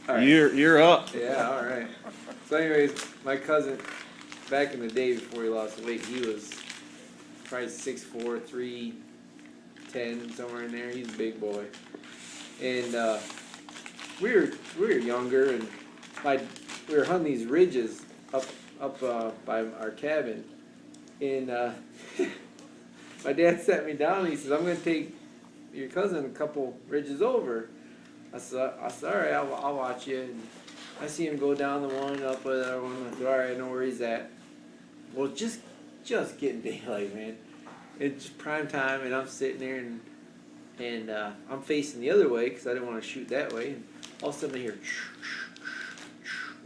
All right. You're up. Yeah, all right. So anyways, my cousin, back in the day before he lost weight, he was probably 6'4", 310, somewhere in there. He's a big boy. And we were younger, and we were hunting these ridges up by our cabin. And my dad sat me down and he says, "I'm going to take your cousin a couple ridges over." I said, "All right, I'll watch you." And I see him go down the one, up the other one. I said, "All right, I know where he's at." Well, just getting daylight, man. It's prime time, and I'm sitting there, and I'm facing the other way because I didn't want to shoot that way. And all of a sudden I hear,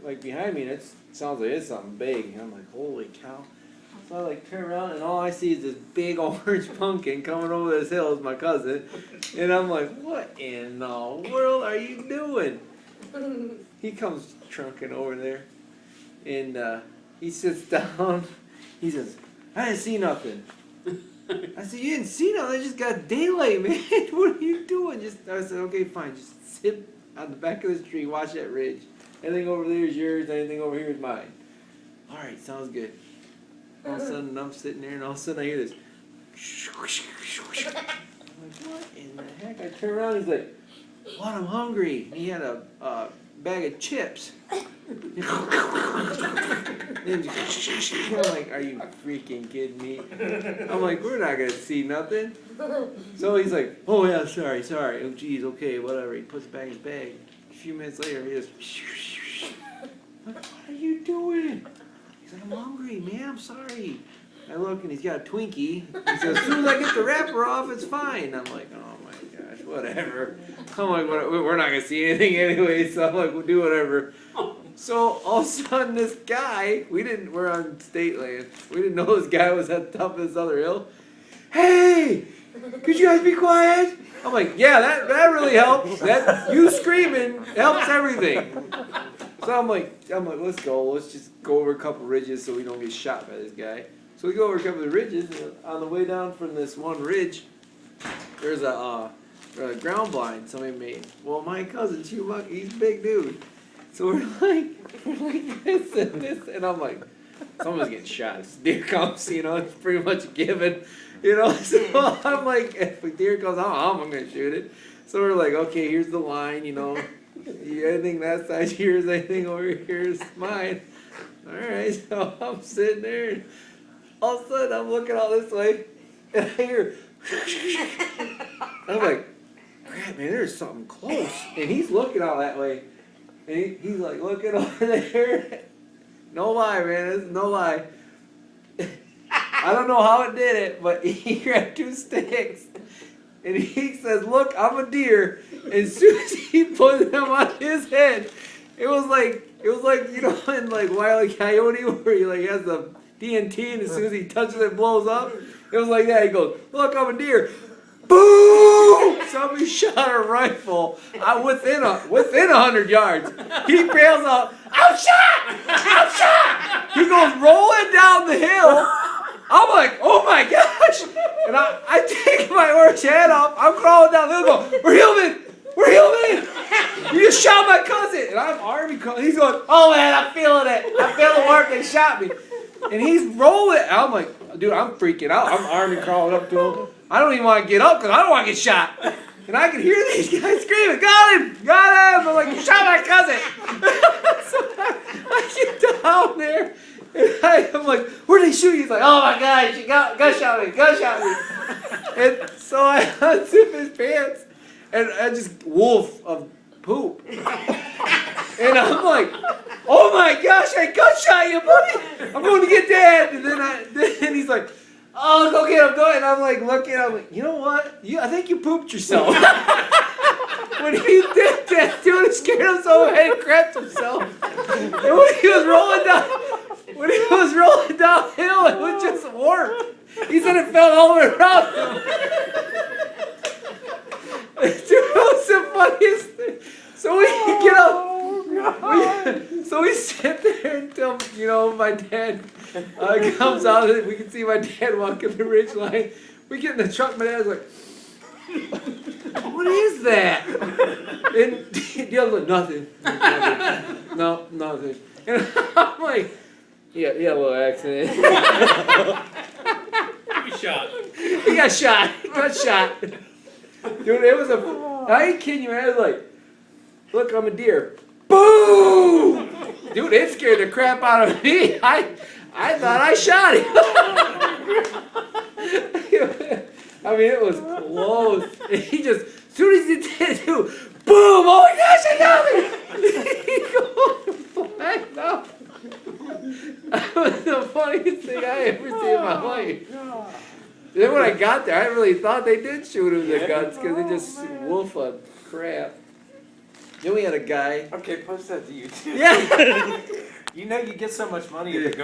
like behind me, and it sounds like it's something big. And I'm like, holy cow. So I like turn around, and all I see is this big orange pumpkin coming over this hill. It's my cousin. And I'm like, what in the world are you doing? He comes trunking over there, and he sits down. He says, "I didn't see nothing." I said, "You didn't see nothing? I just got daylight, man. What are you doing?" I said, "Okay, fine. Just sit on the back of this tree, watch that ridge. Anything over there is yours. Anything over here is mine." All right, sounds good. All of a sudden, I'm sitting there, and all of a sudden, I hear this. I'm like, what in the heck? I turn around, he's like, "What, I'm hungry." And he had a bag of chips. And I'm like, "Are you freaking kidding me?" I'm like, "We're not going to see nothing." So he's like, "Oh, yeah, sorry. Oh, geez, okay, whatever." He puts it back in his bag. A few minutes later, he just... I'm like, "What are you doing?" He's like, "I'm hungry, man. I'm sorry." I look, and he's got a Twinkie. He says, "As soon as I get the wrapper off, it's fine." I'm like, "Oh, my gosh, whatever." I'm like, "We're not going to see anything anyway," so I'm like, "We'll do whatever." So all of a sudden, this guy, we're on state land. We didn't know this guy was at the top of this other hill. "Hey, could you guys be quiet?" I'm like, "Yeah, that really helps. That you screaming helps everything." So I'm like, "Let's go. Let's just go over a couple ridges so we don't get shot by this guy." So we go over a couple of ridges, and on the way down from this one ridge, there's a ground blind somebody made. Well, my cousin Chewbacca, he's a big dude. So we're like this and this, and I'm like, someone's getting shot. If deer comes, it's pretty much a given, So I'm like, if a deer comes, I'm gonna shoot it. So we're like, okay, here's the line, anything that size here is anything over here is mine. All right, so I'm sitting there, and all of a sudden I'm looking all this way, and I hear, I'm like, crap, man, there's something close, and he's looking all that way. And he's like looking over there. No lie, man. This is no lie. I don't know how it did it, but he grabbed 2 sticks. And he says, "Look, I'm a deer." And as soon as he put them on his head, it was like in like Wile E. Coyote where he like has the TNT, and as soon as he touches it, it blows up. It was like that. He goes, "Look, I'm a deer." Boom! Somebody shot a rifle within 100 yards. He bails out. "I'm shot! I'm shot!" He goes rolling down the hill. I'm like, "Oh my gosh!" And I take my orange hat off. I'm crawling down the hill. Going, "We're human! We're human! You just shot my cousin!" And I'm army crawling. He's going, "Oh man, I'm feeling it. I feel the warmth. They shot me." And he's rolling. I'm like, dude, I'm freaking out. I'm army crawling up to him. I don't even want to get up because I don't want to get shot. And I can hear these guys screaming, "Got him! Got him!" I'm like, "You shot my cousin!" So I get down there, and I'm like, "Where'd they shoot you?" He's like, "Oh my gosh, you gunshot me. And so I unzip his pants, and I just wolf of poop. And I'm like, "Oh my gosh, I gunshot you, buddy! I'm going to get Dad." And then he's like, "Oh, go get him, go." And I'm like looking, I'm like, "You know what? I think you pooped yourself." When he did that, dude, he scared him so bad he crapped himself. And when he was rolling downhill, it was just warped. He said it felt all the way around him. Dude, it was the funniest thing. So we get up. So we sit there until, my dad comes out. We can see my dad walking the ridge line. We get in the truck. My dad's like, "What is that?" And deal with nothing. No, nothing. And I'm like, yeah, he had a little accident. He shot. He got shot. He got shot. Dude, it was I ain't kidding you, man. I was like, look, I'm a deer. Boom! Dude, it scared the crap out of me. I thought I shot him. I mean, it was close. And he just, as soon as he did, dude, boom! Oh my gosh, I got it! He goes back down. That was the funniest thing I ever seen in my life. Then when I got there, I really thought they did shoot him in the guts because they just wolf of crap. Then we had a guy. Okay, post that to YouTube. Yeah. You know you get so much money if it goes